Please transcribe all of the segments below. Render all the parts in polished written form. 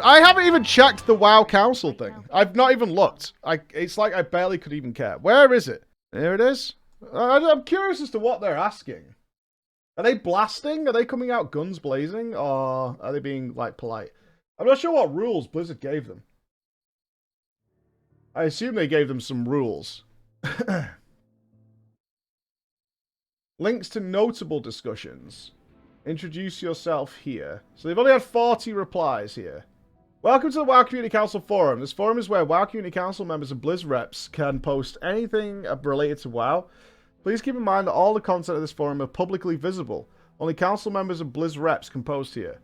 I haven't even checked the WoW Council thing. I've not even looked. It's like I barely could even care. Where is it? There it is. I'm curious as to what they're asking. Are they blasting? Are they coming out guns blazing? Or are they being, like, polite? I'm not sure what rules Blizzard gave them. I assume they gave them some rules. Links to notable discussions. Introduce yourself here. So they've only had 40 replies here. Welcome to the WoW Community Council Forum. This forum is where WoW Community Council members and Blizz reps can post anything related to WoW. Please keep in mind that all the content of this forum are publicly visible. Only Council members and Blizz reps can post here.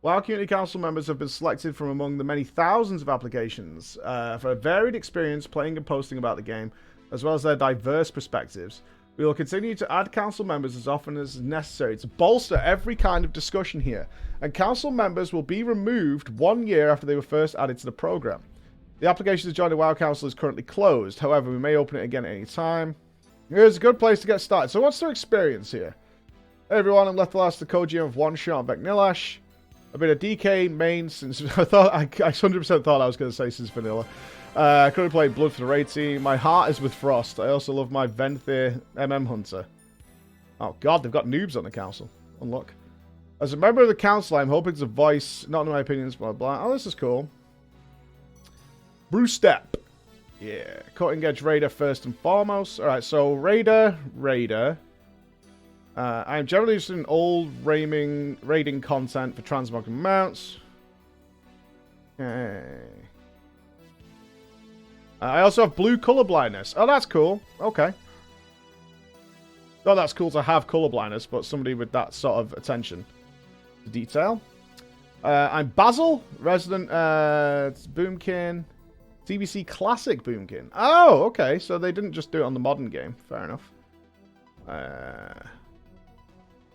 WoW Community Council members have been selected from among the many thousands of applications for a varied experience playing and posting about the game, as well as their diverse perspectives. We will continue to add council members as often as necessary to bolster every kind of discussion here, and council members will be removed 1 year after they were first added to the program. The application to join the WoW Council is currently closed, however we may open it again at any time. Here's a good place to get started. So what's their experience here? Hey everyone, I'm Legendaries, the co-GM of One Shot Vec Nilash. I've been a DK main since I 100% thought I was going to say since vanilla. I currently play Blood for the raid team. My heart is with Frost. I also love my Venthir MM Hunter. Oh god, they've got noobs on the council. Unlock. As a member of the council, I'm hoping to voice, not in my opinions, blah blah. Oh, this is cool. Bruce Step. Yeah, cutting edge raider first and foremost. Alright, so raider. I'm generally interested in old raiding content for transmog and mounts. Okay. I also have blue color blindness. Oh, that's cool. Okay. Oh, that's cool to have color blindness, but somebody with that sort of attention to detail. I'm Basil, resident Boomkin, TBC Classic Boomkin. Oh, okay. So they didn't just do it on the modern game. Fair enough.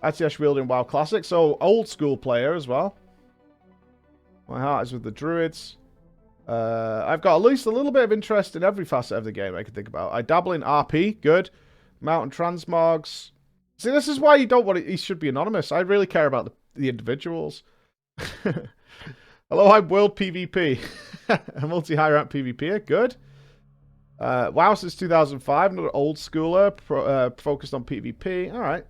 ITS wielding WoW Classic, so old school player as well. My heart is with the druids. I've got at least a little bit of interest in every facet of the game I can think about. I dabble in RP, good. Mountain transmogs. See, this is why you don't want it. He should be anonymous. I really care about the individuals. Hello, I'm World PvP. A multi-high rank PvPer, good. WoW since 2005, another old schooler, focused on PvP. All right.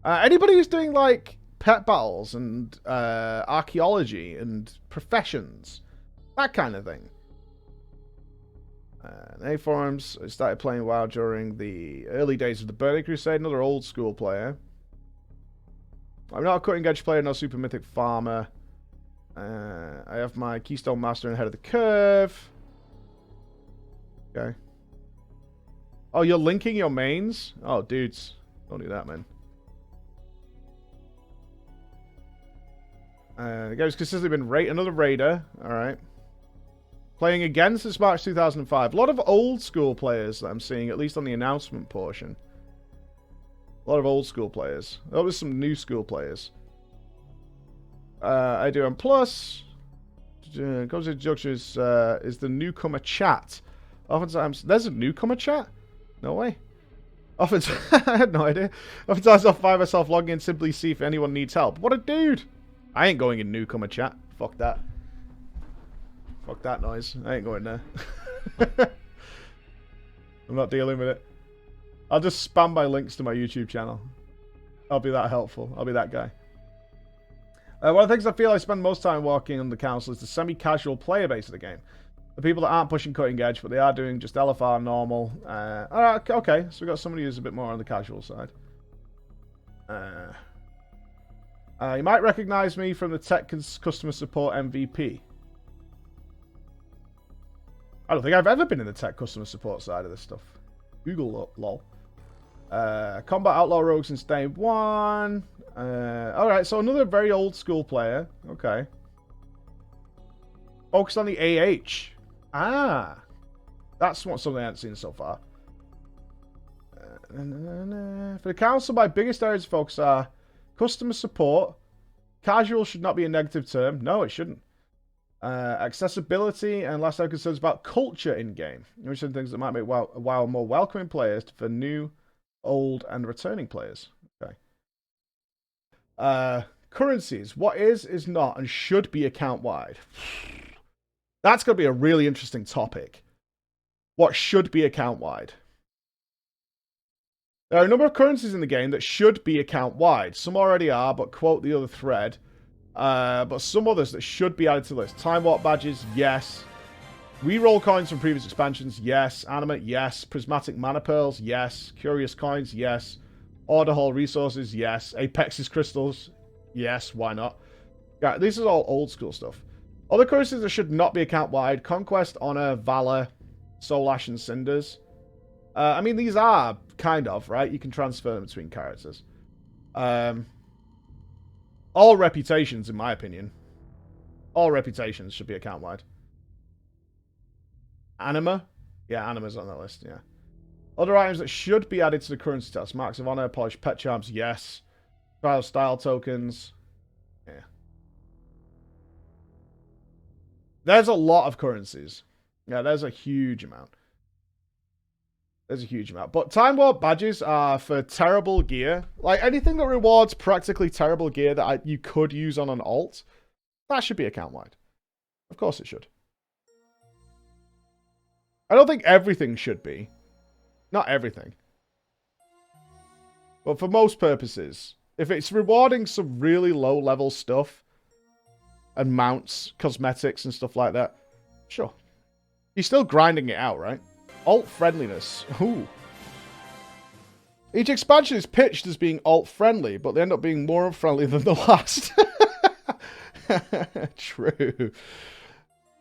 Anybody who's doing like pet battles and archaeology and professions, that kind of thing. A forums. I started playing WoW during the early days of the Burning Crusade. Another old school player. I'm not a cutting edge player, no super mythic farmer. I have my Keystone Master ahead of the curve. Okay. Oh, you're linking your mains? Oh, dudes. Don't do that, man. The game's consistently been another raider. Alright. Playing again since March 2005. A lot of old school players that I'm seeing, at least on the announcement portion. A lot of old school players. Oh, there's some new school players. I do M+. Comes to introduction is the newcomer chat. Oftentimes, there's a newcomer chat? No way. Oftentimes, I had no idea. Oftentimes I'll find myself logging in simply see if anyone needs help. What a dude! I ain't going in newcomer chat. Fuck that. Fuck that noise. I ain't going there. I'm not dealing with it. I'll just spam my links to my YouTube channel. I'll be that helpful. I'll be that guy. One of the things I feel I spend most time working on the council is the semi-casual player base of the game. The people that aren't pushing cutting edge, but they are doing just LFR normal. Alright, okay. So we've got somebody who's a bit more on the casual side. You might recognize me from the tech customer support MVP. I don't think I've ever been in the tech customer support side of this stuff. Google lol. Combat Outlaw Rogue since day one. Alright, so another very old school player. Okay. Focused on the AH. Ah. That's something I haven't seen so far. For the council, my biggest areas of focus are customer support. Casual should not be a negative term. No, it shouldn't. Accessibility, and last time concerns about culture in-game. Which are things that might make WoW more welcoming players for new, old, and returning players. Okay. Currencies. What is not, and should be account-wide? That's going to be a really interesting topic. What should be account-wide? There are a number of currencies in the game that should be account-wide. Some already are, but quote the other thread. But some others that should be added to the list. Time Warp badges, yes. Reroll coins from previous expansions, yes. Animate, yes. Prismatic Mana Pearls, yes. Curious Coins, yes. Order Hall Resources, yes. Apex's Crystals, yes. Why not? Yeah, this is all old school stuff. Other currencies that should not be account-wide. Conquest, Honor, Valor, Soul Ash, and Cinders. I mean, these are kind of, right? You can transfer them between characters. All reputations, in my opinion. All reputations should be account-wide. Anima? Yeah, Anima's on that list, yeah. Other items that should be added to the currency test. Marks of Honor, Polished Pet Charms, yes. Trial Style Tokens. Yeah. There's a lot of currencies. Yeah, there's a huge amount. There's a huge amount. But Time Warp badges are for terrible gear. Like, anything that rewards practically terrible gear that you could use on an alt, that should be account-wide. Of course it should. I don't think everything should be. Not everything. But for most purposes, if it's rewarding some really low-level stuff, and mounts, cosmetics, and stuff like that, sure. You're still grinding it out, right? Alt-friendliness. Ooh. Each expansion is pitched as being alt-friendly, but they end up being more unfriendly than the last. True.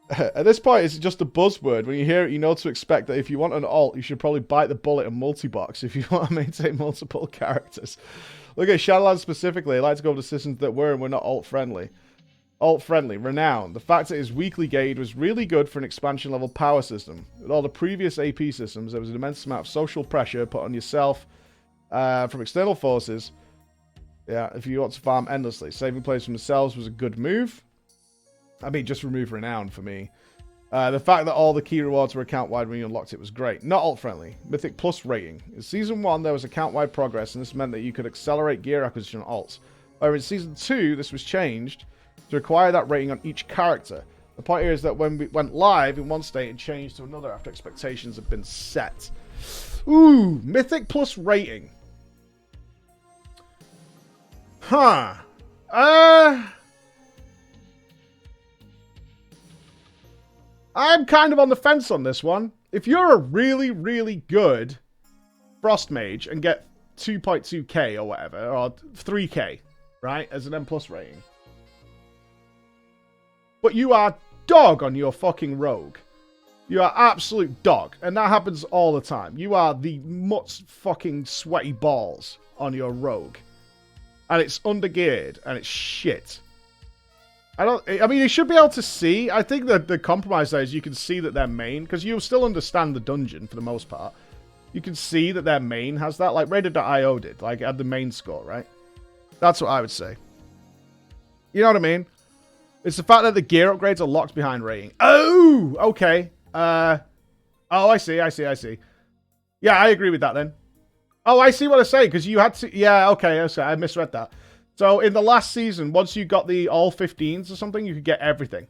At this point, it's just a buzzword. When you hear it, you know to expect that if you want an alt, you should probably bite the bullet and multi-box if you want to maintain multiple characters. Look at Shadowlands specifically. I like to go over the systems that were and were not alt-friendly. Alt-friendly, Renown. The fact that his weekly gauge was really good for an expansion-level power system. With all the previous AP systems, there was an immense amount of social pressure put on yourself from external forces. Yeah, if you want to farm endlessly. Saving players from themselves was a good move. I mean, just remove Renown for me. The fact that all the key rewards were account-wide when you unlocked it was great. Not alt-friendly. Mythic Plus rating. In Season 1, there was account-wide progress, and this meant that you could accelerate gear acquisition on alts. However, in Season 2, this was changed to require that rating on each character. The point here is that when we went live in one state, it changed to another after expectations had been set. Ooh, Mythic Plus rating. Huh. I'm kind of on the fence on this one. If you're a really, really good Frost Mage and get 2.2k or whatever, or 3k, right, as an M plus rating, but you are dog on your fucking rogue. You are absolute dog. And that happens all the time. You are the mutts fucking sweaty balls on your rogue. And it's undergeared. And it's shit. I mean, you should be able to see. I think that the compromise there is you can see that their main, because you'll still understand the dungeon for the most part. You can see that their main has that. Like Rated.io did. Like, it had the main score, right? That's what I would say. You know what I mean? It's the fact that the gear upgrades are locked behind rating. Oh, okay. Oh, I see. Yeah, I agree with that then. Oh, I see what I say, because you had to... Yeah, okay, I misread that. So, in the last season, once you got the all 15s or something, you could get everything.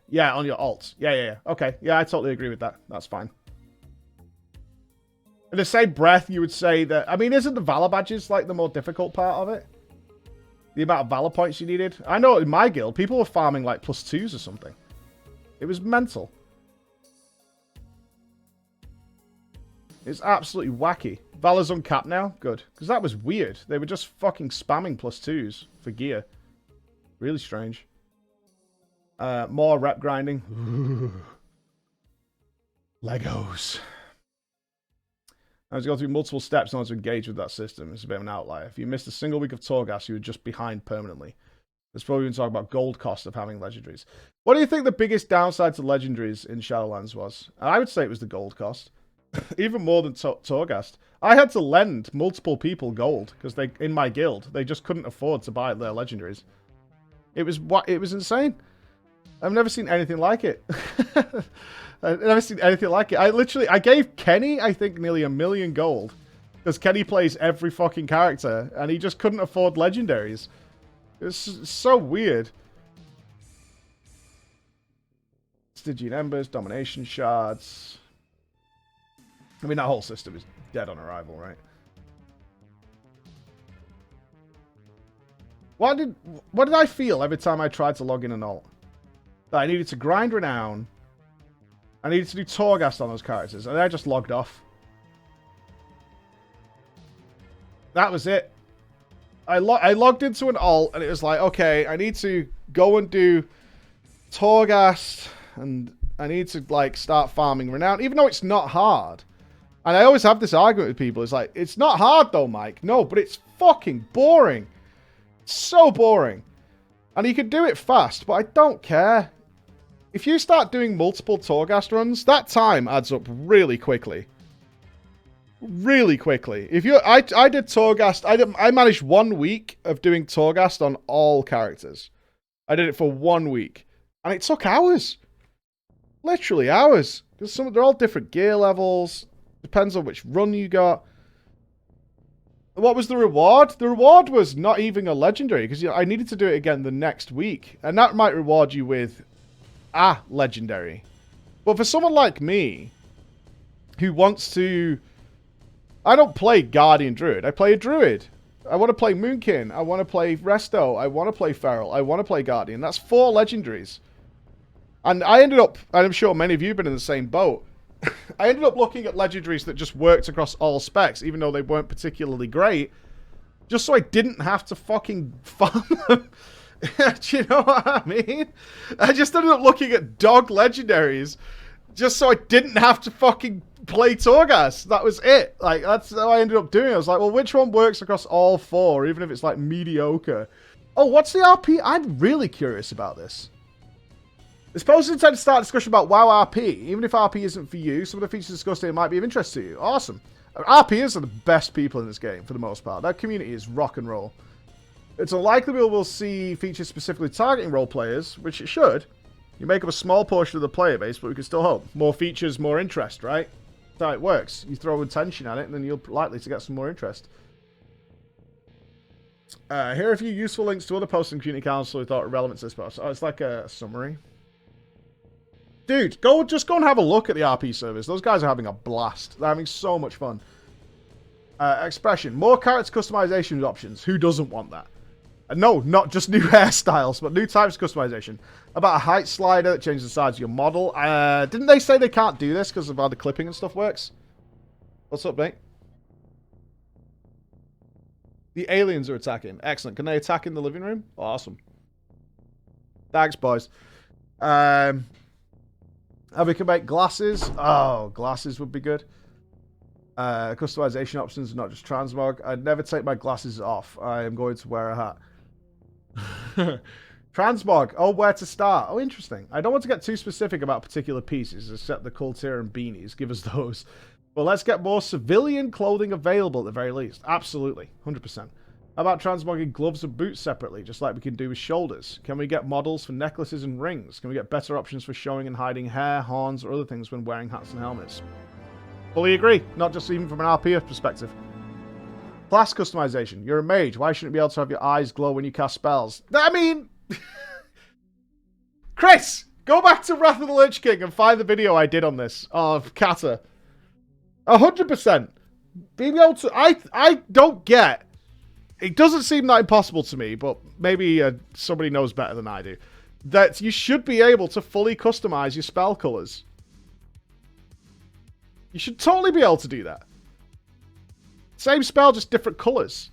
Yeah, on your alts. Yeah. Okay, yeah, I totally agree with that. That's fine. In the same breath, you would say that... I mean, isn't the Valor badges, like, the more difficult part of it? The amount of Valor points you needed. I know in my guild, people were farming like +2s or something. It was mental. It's absolutely wacky. Valor's uncapped now? Good. Because that was weird. They were just fucking spamming +2s for gear. Really strange. More rep grinding. Legos. I was going through multiple steps in order to engage with that system. It's a bit of an outlier. If you missed a single week of Torghast, you were just behind permanently. There's probably been talk about gold cost of having legendaries. What do you think the biggest downside to legendaries in Shadowlands was? I would say it was the gold cost. Even more than Torghast. I had to lend multiple people gold because they, in my guild, they just couldn't afford to buy their legendaries. It was insane. I've never seen anything like it. I've never seen anything like it. I gave Kenny, I think, nearly 1 million gold. Because Kenny plays every fucking character. And he just couldn't afford legendaries. It's so weird. Stygian Embers, Domination Shards. I mean, that whole system is dead on arrival, right? What did I feel every time I tried to log in and alt? That I needed to grind Renown. I needed to do Torghast on those characters, and I just logged off. That was it. I logged into an alt, and it was like, okay, I need to go and do Torghast, and I need to, like, start farming Renown, even though it's not hard. And I always have this argument with people. It's like, it's not hard, though, Mike. No, but it's fucking boring. It's so boring. And you can do it fast, but I don't care. If you start doing multiple Torghast runs, that time adds up really quickly. Really quickly. If you, I did Torghast. I managed 1 week of doing Torghast on all characters. I did it for 1 week, and it took hours. Literally hours. Because they're all different gear levels. Depends on which run you got. What was the reward? The reward was not even a legendary, because I needed to do it again the next week, and that might reward you with a legendary. But for someone like me, who wants to... I don't play Guardian Druid. I play a Druid. I want to play Moonkin. I want to play Resto. I want to play Feral. I want to play Guardian. That's 4 legendaries. And I ended up, and I'm sure many of you have been in the same boat, I ended up looking at legendaries that just worked across all specs, even though they weren't particularly great, just so I didn't have to fucking farm them. Do you know what I mean? I just ended up looking at dog legendaries, just so I didn't have to fucking play Torghast. That was it. Like, that's how I ended up doing it. I was like, well, which one works across all 4, even if it's, like, mediocre? Oh, what's the RP? I'm really curious about this. It's posted to start a discussion about WoW RP. Even if RP isn't for you, some of the features discussed here might be of interest to you. Awesome. RPers are the best people in this game, for the most part. That community is rock and roll. It's unlikely we'll see features specifically targeting role players, which it should. You make up a small portion of the player base, but we can still hope. More features, more interest, right? That's how it works. You throw attention at it, and then you're likely to get some more interest. Here are a few useful links to other posts in Community Council who thought were relevant to this post. Oh, it's like a summary. Dude, just go and have a look at the RP servers. Those guys are having a blast. They're having so much fun. Expression. More character customization options. Who doesn't want that? No, not just new hairstyles, but new types of customization. About a height slider that changes the size of your model. Didn't they say they can't do this because of how the clipping and stuff works? What's up, mate? The aliens are attacking. Excellent. Can they attack in the living room? Awesome. Thanks, boys. We can make glasses. Oh, glasses would be good. Customization options, not just transmog. I'd never take my glasses off. I am going to wear a hat. Transmog. Oh, where to start? Oh, interesting. I don't want to get too specific about particular pieces, except the Kultir and beanies. Give us those. But let's get more civilian clothing available at the very least. Absolutely. 100%. How about transmogging gloves and boots separately, just like we can do with shoulders? Can we get models for necklaces and rings? Can we get better options for showing and hiding hair, horns, or other things when wearing hats and helmets? Fully agree. Not just even from an RPF perspective. Class customization. You're a mage. Why shouldn't you be able to have your eyes glow when you cast spells? I mean... Chris! Go back to Wrath of the Lich King and find the video I did on this. Of Kata. 100%. Being able to... I don't get... It doesn't seem that impossible to me, but maybe somebody knows better than I do. That you should be able to fully customize your spell colors. You should totally be able to do that. Same spell, just different colors.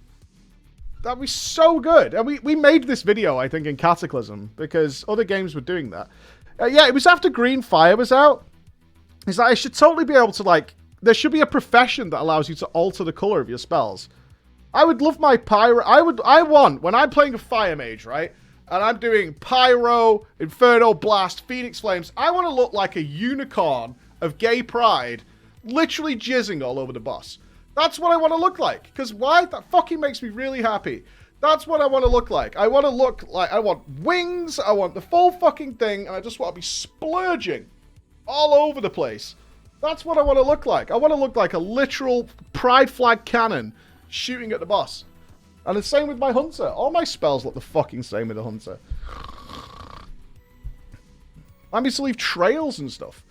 That'd be so good. And we made this video, I think, in Cataclysm, because other games were doing that. Yeah, it was after Green Fire was out. It's like, I should totally be able to, like... There should be a profession that allows you to alter the color of your spells. I would love my pyro. I want, when I'm playing a fire mage, right? And I'm doing pyro, inferno blast, phoenix flames. I want to look like a unicorn of gay pride, literally jizzing all over the boss. That's what I want to look like. Because why? That fucking makes me really happy. That's what I want to look like. I want to look like, I want wings. I want the full fucking thing. And I just want to be splurging all over the place. That's what I want to look like. I want to look like a literal pride flag cannon shooting at the boss. And the same with my hunter. All my spells look the fucking same with the hunter. I mean to leave trails and stuff.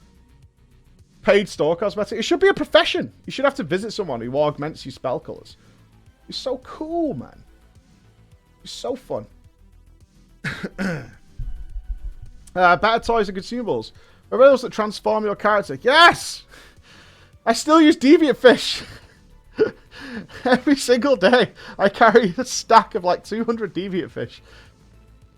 Paid store cosmetic. It should be a profession. You should have to visit someone who augments your spell colors. It's so cool, man. It's so fun. Better toys and consumables. Are there those that transform your character? Yes! I still use Deviant Fish. Every single day. I carry a stack of like 200 Deviant Fish.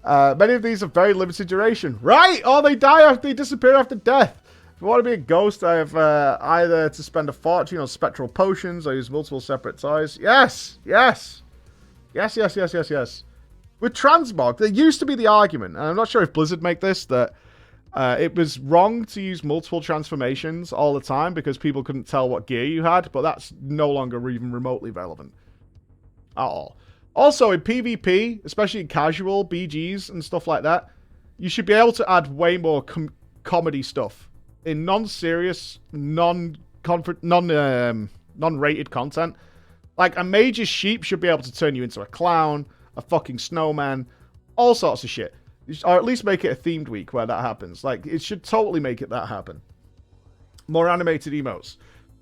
Many of these are very limited duration. Right! Oh, they disappear after death. If I want to be a ghost, I have either to spend a fortune on spectral potions or use multiple separate toys. Yes! Yes! Yes, yes, yes, yes, yes. With transmog, there used to be the argument, and I'm not sure if Blizzard make this, that it was wrong to use multiple transformations all the time because people couldn't tell what gear you had, but that's no longer even remotely relevant at all. Also, in PvP, especially in casual BGs and stuff like that, you should be able to add way more comedy stuff. In non-serious, non-rated content, like a mage's sheep should be able to turn you into a clown, a fucking snowman, all sorts of shit. Or at least make it a themed week where that happens. Like, it should totally make it that happen. More animated emotes.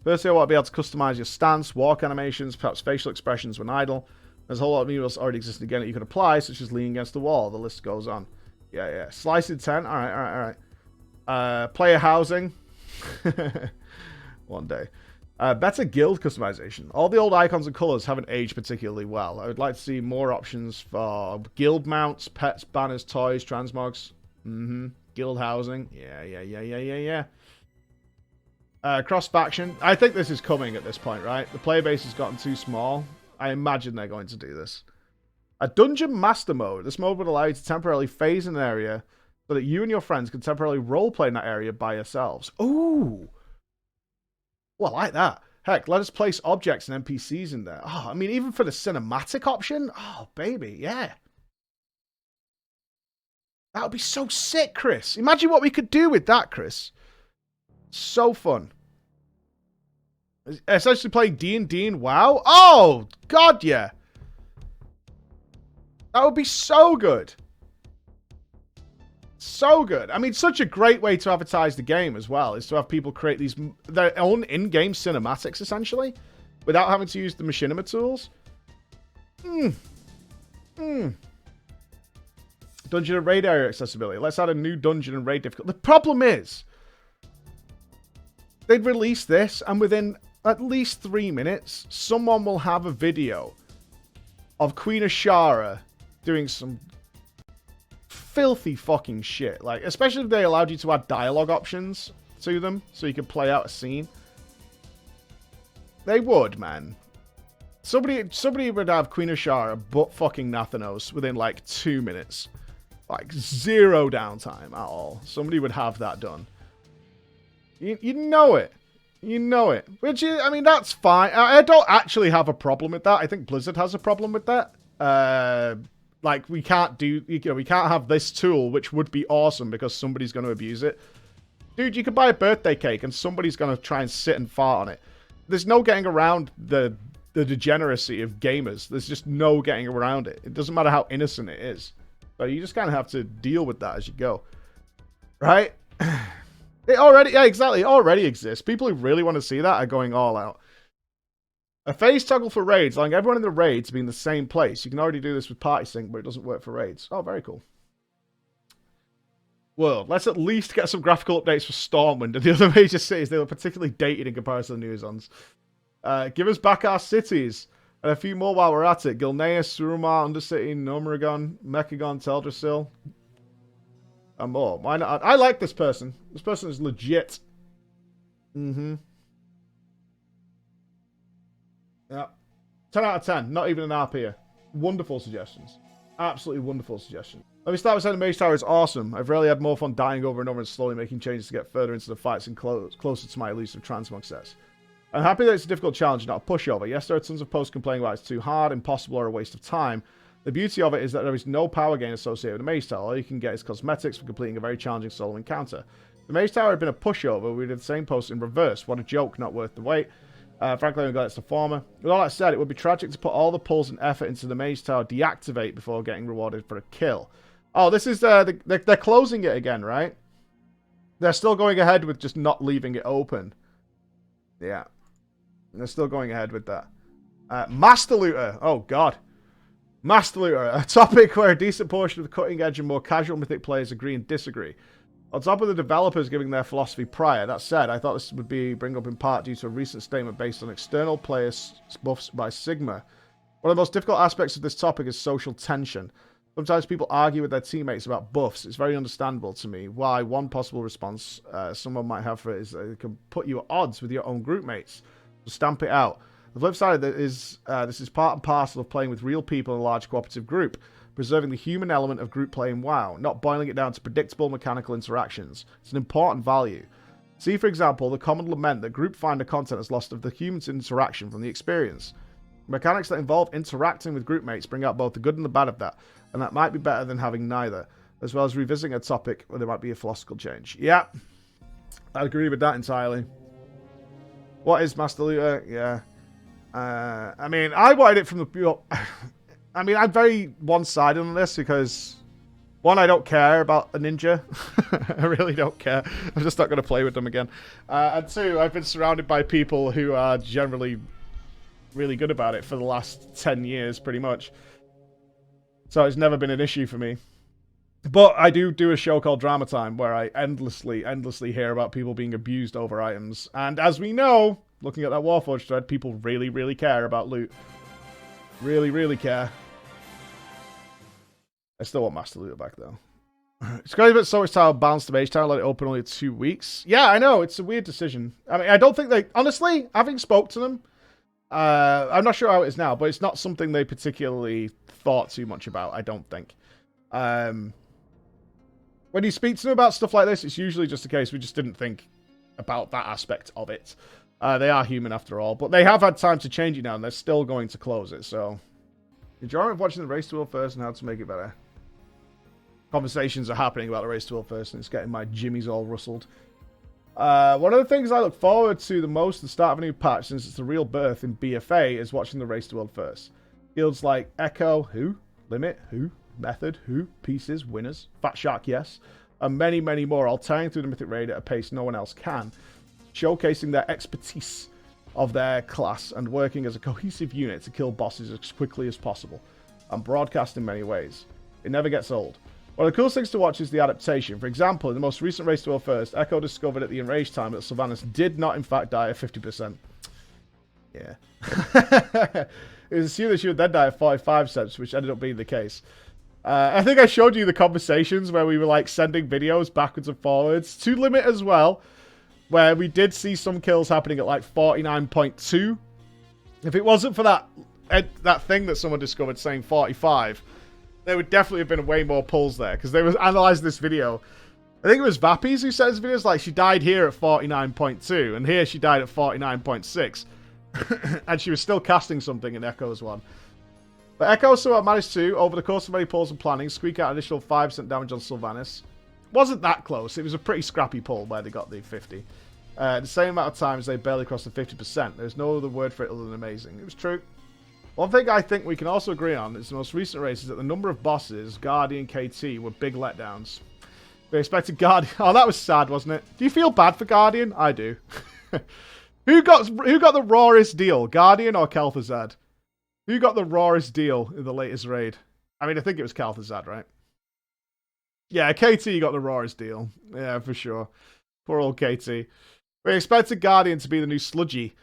Firstly, I want to be able to customize your stance, walk animations, perhaps facial expressions when idle. There's a whole lot of emotes already existing again that you can apply, such as leaning against the wall. The list goes on. Yeah, yeah. Slice intent. Alright, alright, alright. Player housing. One day. Better guild customization. All the old icons and colors haven't aged particularly well. I would like to see more options for guild mounts, pets, banners, toys, transmogs. Guild housing. Yeah, yeah, yeah, yeah, yeah, yeah. Cross-faction. I think this is coming at this point, right? The player base has gotten too small. I imagine they're going to do this. A dungeon master mode. This mode would allow you to temporarily phase an area so that you and your friends can temporarily roleplay in that area by yourselves. Ooh! Well, I like that. Heck, let us place objects and NPCs in there. Oh, I mean, even for the cinematic option? Oh, baby, yeah. That would be so sick, Chris. Imagine what we could do with that, Chris. So fun. Essentially playing D&D and WoW? Oh, God, yeah. That would be so good. So good. I mean, such a great way to advertise the game as well is to have people create their own in-game cinematics, essentially, without having to use the machinima tools. Dungeon and raid area accessibility. Let's add a new dungeon and raid difficulty. The problem is, they'd release this, and within at least 3 minutes, someone will have a video of Queen Ashara doing some filthy fucking shit. Like, especially if they allowed you to add dialogue options to them so you could play out a scene. They would, man. Somebody would have Queen Ashara but fucking Nathanos within like 2 minutes. Like, zero downtime at all. Somebody would have that done. You know it. You know it. Which is, I mean, that's fine. I don't actually have a problem with that. I think Blizzard has a problem with that. Like, we can't we can't have this tool, which would be awesome because somebody's going to abuse it. Dude, you could buy a birthday cake and somebody's going to try and sit and fart on it. There's no getting around the degeneracy of gamers. There's just no getting around it. It doesn't matter how innocent it is. So you just kind of have to deal with that as you go. Right? It already, yeah, exactly. It already exists. People who really want to see that are going all out. A phase toggle for raids, allowing everyone in the raid to be in the same place. You can already do this with party sync, but it doesn't work for raids. Oh, very cool. World. Let's at least get some graphical updates for Stormwind and the other major cities. They were particularly dated in comparison to the new zones. Give us back our cities. And a few more while we're at it. Gilneas, Surumar, Undercity, Nomragon, Mechagon, Teldrassil. And more. Why not? I like this person. This person is legit. Yeah. 10 out of 10. Not even an RP here. Wonderful suggestions. Absolutely wonderful suggestions. Let me start with saying the Mage Tower is awesome. I've rarely had more fun dying over and over and slowly making changes to get further into the fights and closer to my elusive transmog sets. I'm happy that it's a difficult challenge, not a pushover. Yes, there are tons of posts complaining about it's too hard, impossible, or a waste of time. The beauty of it is that there is no power gain associated with the Mage Tower. All you can get is cosmetics for completing a very challenging solo encounter. If the Mage Tower had been a pushover, we'd have the same post in reverse. What a joke, not worth the wait. Frankly, I'm glad it's the former. With all that said, it would be tragic to put all the pulls and effort into the Mage Tower deactivate before getting rewarded for a kill. Oh, this is they're closing it again, right? They're still going ahead with just not leaving it open. Yeah. They're still going ahead with that. Master Looter. Oh, God. Master Looter. A topic where a decent portion of the cutting edge and more casual Mythic players agree and disagree. On top of the developers giving their philosophy prior, that said, I thought this would be bring up in part due to a recent statement based on external players buffs by Sigma. One of the most difficult aspects of this topic is social tension. Sometimes people argue with their teammates about buffs. It's very understandable to me why one possible response someone might have for it is that it can put you at odds with your own group mates. So stamp it out. The flip side of it is this is part and parcel of playing with real people in a large cooperative group, preserving the human element of group play in WoW, not boiling it down to predictable mechanical interactions. It's an important value. See, for example, the common lament that group finder content has lost of the human interaction from the experience. Mechanics that involve interacting with group mates bring out both the good and the bad of that, and that might be better than having neither, as well as revisiting a topic where there might be a philosophical change. Yeah, I agree with that entirely. What is Master Looter? Yeah. I mean, I wanted it from the... I mean, I'm very one-sided on this because, one, I don't care about a ninja. I really don't care. I'm just not going to play with them again. And two, I've been surrounded by people who are generally really good about it for the last 10 years, pretty much. So it's never been an issue for me. But I do a show called Drama Time where I endlessly hear about people being abused over items. And as we know, looking at that Warforged thread, people really care about loot. Really care. I still want Master Looter back, though. It's crazy that Source Tower balanced the Mage Tower, let it open only 2 weeks. Yeah, I know. It's a weird decision. I mean, I don't think they... Honestly, having spoke to them, I'm not sure how it is now, but it's not something they particularly thought too much about, I don't think. When you speak to them about stuff like this, it's usually just a case we just didn't think about that aspect of it. They are human after all, but they have had time to change it now, and they're still going to close it, so... Enjoyment of watching the race to world first and how to make it better. Conversations are happening about the race to world first, and it's getting my jimmies all rustled. One of the things I look forward to the most at the start of a new patch, since it's the real birth in BFA, is watching the race to world first. Guilds like Echo, who? Limit, who? Method, who? Pieces, winners, Fat Shark, yes, and many more, all tearing through the Mythic Raid at a pace no one else can, showcasing their expertise of their class and working as a cohesive unit to kill bosses as quickly as possible, and broadcast in many ways. It never gets old. One of the coolest things to watch is the adaptation. For example, in the most recent Race to World First, Echo discovered at the Enraged time that Sylvanas did not in fact die at 50%. Yeah. It was assumed that she would then die at 45%, which ended up being the case. I think I showed you the conversations where we were like sending videos backwards and forwards to Limit as well, where we did see some kills happening at like 49.2. If it wasn't for that thing that someone discovered saying 45, there would definitely have been way more pulls there, because they were analysing this video. I think it was Vappies who said this video, like she died here at 49.2, and here she died at 49.6. And she was still casting something in Echo's one. But Echo somehow managed to, over the course of many pulls and planning, squeak out an additional 5% damage on Sylvanas. Wasn't that close. It was a pretty scrappy pull where they got the 50. The same amount of times they barely crossed the 50%. There's no other word for it other than amazing. It was true. One thing I think we can also agree on is the most recent race is that the number of bosses, Guardian, KT, were big letdowns. We expected Guardian... Oh, that was sad, wasn't it? Do you feel bad for Guardian? I do. Who got the rawest deal, Guardian or Kel'Thuzad? Who got the rawest deal in the latest raid? I mean, I think it was Kel'Thuzad, right? Yeah, KT got the rawest deal. Yeah, for sure. Poor old KT. We expected Guardian to be the new Sludgy,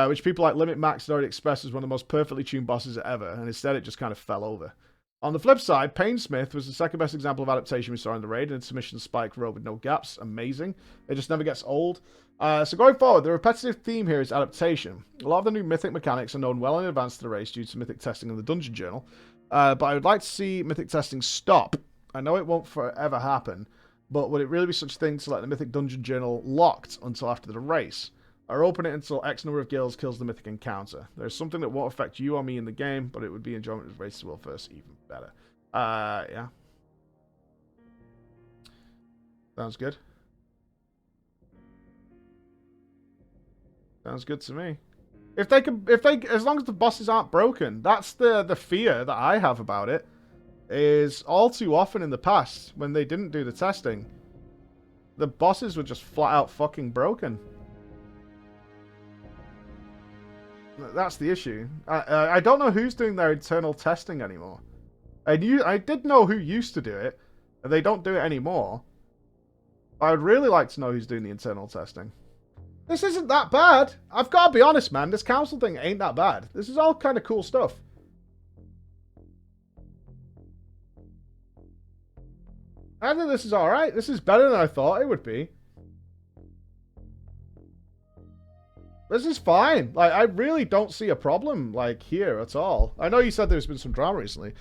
which people like Limit Max had already expressed as one of the most perfectly tuned bosses ever, and instead it just kind of fell over. On the flip side, Painsmith was the second best example of adaptation we saw in the raid, and its submission spike road with no gaps. Amazing. It just never gets old. So going forward, the repetitive theme here is adaptation. A lot of the new Mythic mechanics are known well in advance to the race due to Mythic testing in the Dungeon Journal, but I would like to see Mythic testing stop. I know it won't forever happen, but would it really be such a thing to let the Mythic Dungeon Journal locked until after the race? Or open it until X number of guilds kills the Mythic encounter? There's something that won't affect you or me in the game, but it would be enjoyment of race to world first even better. Yeah. Sounds good. Sounds good to me. If they, as long as the bosses aren't broken, that's the fear that I have about it. Is all too often in the past, when they didn't do the testing, the bosses were just flat out fucking broken. That's the issue. I don't know who's doing their internal testing anymore. I did know who used to do it, and they don't do it anymore. I would really like to know who's doing the internal testing. This isn't that bad. I've got to be honest, man. This council thing ain't that bad. This is all kind of cool stuff. I think this is alright. This is better than I thought it would be. This is fine. Like, I really don't see a problem, like, here at all. I know you said there's been some drama recently.